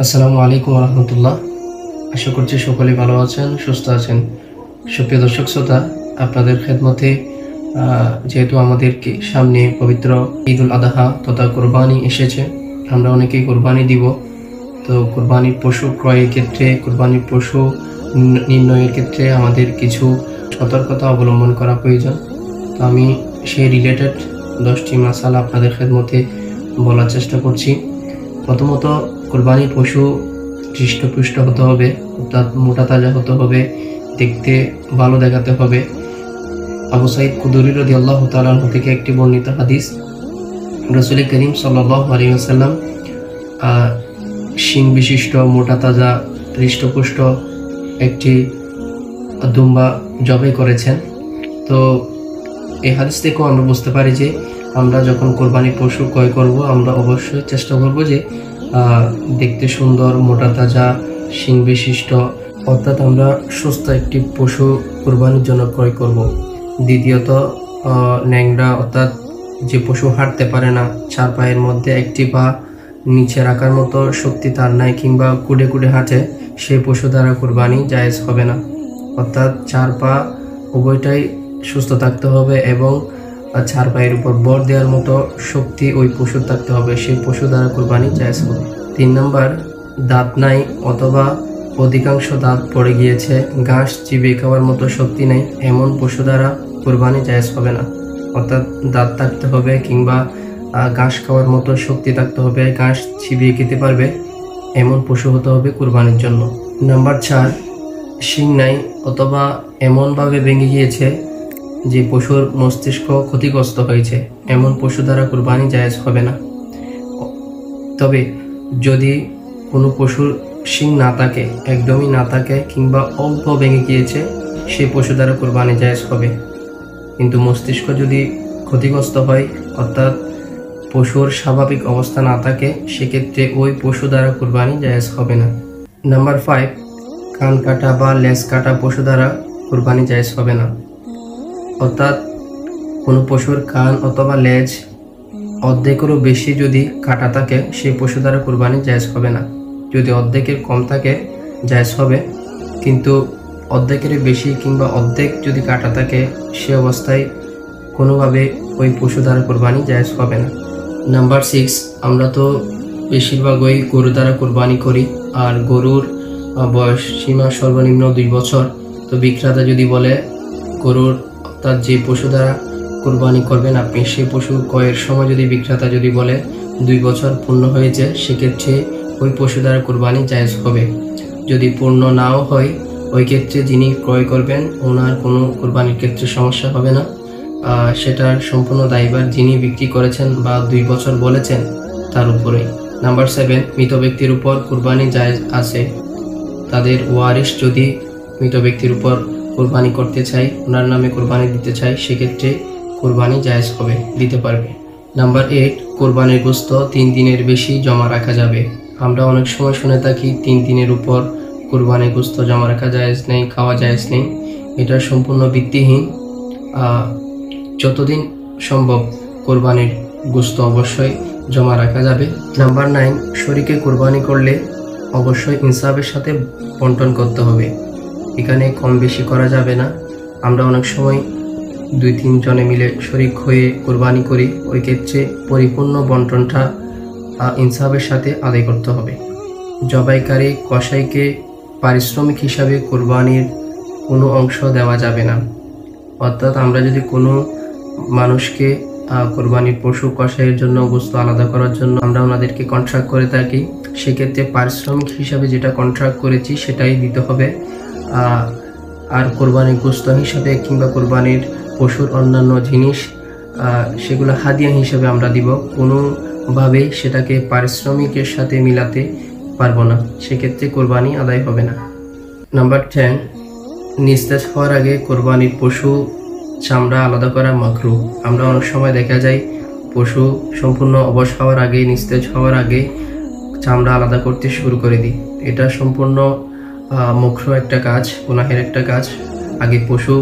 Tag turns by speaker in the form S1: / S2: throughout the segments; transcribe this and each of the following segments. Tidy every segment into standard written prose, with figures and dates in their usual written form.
S1: আসসালামু আলাইকুম রহমতুল্লাহ। আশা করছি সকলে ভালো আছেন, সুস্থ আছেন। সুপ্রিয় দর্শক শ্রোতা, আপনাদের খেদমতে যেহেতু আমাদের সামনে পবিত্র ঈদুল আদহা তথা কোরবানি এসেছে, আমরা অনেকেই কোরবানি দিব। তো কোরবানির পশু ক্রয়ের ক্ষেত্রে, কোরবানির পশু নির্ণয়ের ক্ষেত্রে আমাদের কিছু সতর্কতা অবলম্বন করা প্রয়োজন। তো আমি সেই রিলেটেড 10টি মাসালা আপনাদের খেদমতে বলার চেষ্টা করছি। প্রথমত, কোরবানির পশু হৃষ্টপুষ্ট হতে হবে, অর্থাৎ মোটা তাজা হতে হবে, দেখতে ভালো দেখাতে হবে। আবু সাঈদ খুদরি রাদিয়াল্লাহু তাআলা আনহু থেকে একটি বর্ণিত হাদিস, রাসূল করিম সাল্লাল্লাহু আলাইহি ওয়াসাল্লাম শিং বিশিষ্ট মোটা তাজা হৃষ্টপুষ্ট একটি দুম্বা জবাই করেছেন। তো এই হাদিস থেকেও আমরা বুঝতে পারি যে আমরা যখন কোরবানির পশু ক্রয় করব, আমরা অবশ্যই চেষ্টা করব যে দেখতে সুন্দর, মোটা তাজা, শিং বিশিষ্ট, অর্থাৎ আমরা সুস্থ একটি পশু কোরবানির জন্য ক্রয় করব। দ্বিতীয়ত, ন্যাংরা অর্থাৎ যে পশু হাঁটতে পারে না, চার পায়ের মধ্যে একটি পা নিচে রাখার মতো শক্তি তার নাই, কিংবা কুড়ে কুড়ে হাঁটে, সেই পশু দ্বারা কোরবানি জায়েজ হবে না। অর্থাৎ চার পা উভয়টাই সুস্থ থাকতে হবে এবং চার পায়ের উপর বর দেওয়ার মতো শক্তি ওই পশুর থাকতে হবে, সেই পশু দ্বারা কোরবানি জায়েজ হবে। 3 নম্বর, দাঁত নাই অথবা অধিকাংশ দাঁত পড়ে গিয়েছে, ঘাস চিবিয়ে খাওয়ার মতো শক্তি নেই, এমন পশু দ্বারা কোরবানি জায়েজ হবে না। অর্থাৎ দাঁত থাকতে হবে কিংবা ঘাস খাওয়ার মতো শক্তি থাকতে হবে, ঘাস চিবিয়ে খেতে পারবে, এমন পশু হতে হবে কোরবানির জন্য। নাম্বার 4, শিং নাই অথবা এমনভাবে ভেঙে গিয়েছে যে পশুর মস্তিষ্ক ক্ষতিগ্রস্ত হয়েছে, এমন পশু দ্বারা কোরবানি জায়েজ হবে না। তবে যদি কোনো পশুর শিং না থাকে, একদমই না থাকে, কিংবা অল্প ভেঙে গিয়েছে, সেই পশু দ্বারা কোরবানি জায়েজ হবে। কিন্তু মস্তিষ্ক যদি ক্ষতিগ্রস্ত হয়, অর্থাৎ পশুর স্বাভাবিক অবস্থা না থাকে, সেক্ষেত্রে ওই পশু দ্বারা কোরবানি জায়েজ হবে না। নাম্বার 5, কান কাটা বা লেজ কাটা পশু দ্বারা কোরবানি জায়েজ হবে না। অর্থাৎ কোনো পশুর কান অথবা লেজ অর্ধেকেরও বেশি যদি কাটা থাকে, সেই পশু দ্বারা কোরবানি জায়েজ হবে না। যদি অর্ধেকের কম থাকে জায়েজ হবে, কিন্তু অর্ধেকের বেশি কিংবা অর্ধেক যদি কাটা থাকে, সে অবস্থায় কোনোভাবে ওই পশু দ্বারা কোরবানি জায়েজ হবে না। নাম্বার 6, আমরা তো বেশিরভাগই গরু দ্বারা কোরবানি করি, আর গরুর বয়স সীমা সর্বনিম্ন 2 বছর। তো বিক্রেতা যদি বলে গরুর, অর্থাৎ যে পশু দ্বারা কোরবানি করবেন আপনি, সেই পশু ক্রয়ের সময় যদি বিক্রেতা যদি বলে 2 বছর পূর্ণ হয়েছে, সেক্ষেত্রে ওই পশু দ্বারা কোরবানি জায়েজ হবে। যদি পূর্ণ নাও হয়, ওই ক্ষেত্রে যিনি ক্রয় করবেন ওনার কোনো কোরবানির ক্ষেত্রে সমস্যা হবে না। সেটার সম্পূর্ণ দায়ভার যিনি বিক্রি করেছেন বা 2 বছর বলেছেন তার উপরেই। নাম্বার 7, মৃত ব্যক্তির উপর কোরবানি জায়েজ আছে। তাদের ওয়ারিশ যদি মৃত ব্যক্তির উপর কোরবানি করতে চাই, ওনার নামে কোরবানি দিতে চাই, সেক্ষেত্রে কোরবানি জায়েজ হবে, দিতে পারবে। নাম্বার 8, কোরবানির গোশত 3 দিনের বেশি জমা রাখা যাবে। আমরা অনেক সময় শুনে থাকি 3 দিনের উপর কোরবানির গোশত জমা রাখা জায়েজ নেই, খাওয়া জায়েজ নেই। এটা সম্পূর্ণ ভিত্তিহীন। যতদিন সম্ভব কোরবানির গোশত অবশ্যই জমা রাখা যাবে। নাম্বার 9, শরীকে কোরবানি করলে অবশ্যই ইনসাফের সাথে বন্টন করতে হবে, এখানে কম বেশি করা যাবে না। আমরা অনেক সময় 2-3 জনে মিলে শরিক হয়ে কোরবানি করি, ওই ক্ষেত্রে পরিপূর্ণ বন্টনটা ইনসাফের সাথে আদায় করতে হবে। জবাইকারী কসাইকে পারিশ্রমিক হিসাবে কোরবানির কোনো অংশ দেওয়া যাবে না। অর্থাৎ আমরা যদি কোনো মানুষকে কোরবানির পশু কসাইয়ের জন্য গোশত আলাদা করার জন্য আমরা ওনাদেরকে কন্ট্রাক্ট করে থাকি, সেক্ষেত্রে পারিশ্রমিক হিসাবে যেটা কন্ট্রাক্ট করেছি সেটাই দিতে হবে। আর কোরবানির গোশত হিসাবে কিংবা কোরবানির পশুর অন্যান্য জিনিস, সেগুলো হাদিয়া হিসাবে আমরা দিব, কোনোভাবেই সেটাকে পারিশ্রমিকের সাথে মিলাতে পারবো না, সেক্ষেত্রে কোরবানি আদায় হবে না। নাম্বার 10, নিস্তেজ হওয়ার আগে কোরবানির পশু চামড়া আলাদা করা মাকরুহ। আমরা অনেক সময় দেখা যায় পশু সম্পূর্ণ অবশ হওয়ার আগে, নিস্তেজ হওয়ার আগে চামড়া আলাদা করতে শুরু করে দিই। এটা সম্পূর্ণ মাকরুহ একটা কাজ, গুনাহের একটা কাজ। আগে পশু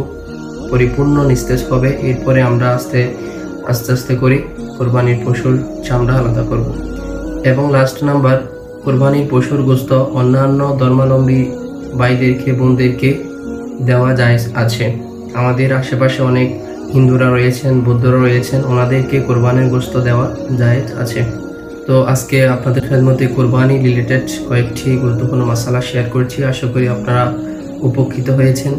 S1: পরিপূর্ণ নিস্তেজ হবে, এরপরে আমরা আস্তে আস্তে করে কোরবানির পশুর চামড়া আলাদা করব। এবং লাস্ট নাম্বার, কোরবানির পশুর গোশত অন্যান্য ধর্মাবলম্বী ভাইদেরকে বোনদেরকে দেওয়া জায়েজ আছে। আমাদের আশেপাশে অনেক হিন্দুরা রয়েছেন, বৌদ্ধরা রয়েছেন, ওনাদেরকে কোরবানির গোশত দেওয়া জায়েজ আছে। তো আজকে আপনাদের খেদমতে কোরবানি রিলেটেড কয়েকটি গুরুত্বপূর্ণ মাসালা শেয়ার করছি। আশা করি আপনারা উপকৃত হয়েছেন।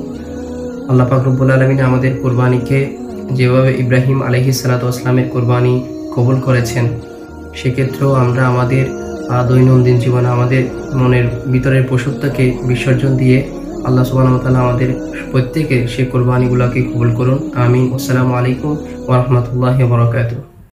S1: আল্লাহ পাক রব্বুল আলামিন আমাদের কোরবানিকে যেভাবে ইব্রাহিম আলাইহিস সালাতু ওয়াস সালামের কোরবানি কবুল করেছেন, সেক্ষেত্রেও আমরা আমাদের দৈনন্দিন জীবনে আমাদের মনের ভিতরের পশুত্বকে বিসর্জন দিয়ে আল্লাহ সুবহানাহু ওয়া তাআলা আমাদের প্রত্যেকের সেই কোরবানিগুলোকে কবুল করুন। আমিন। আসসালামু আলাইকুম ওয়া রাহমাতুল্লাহি ওয়া বারাকাতুহু।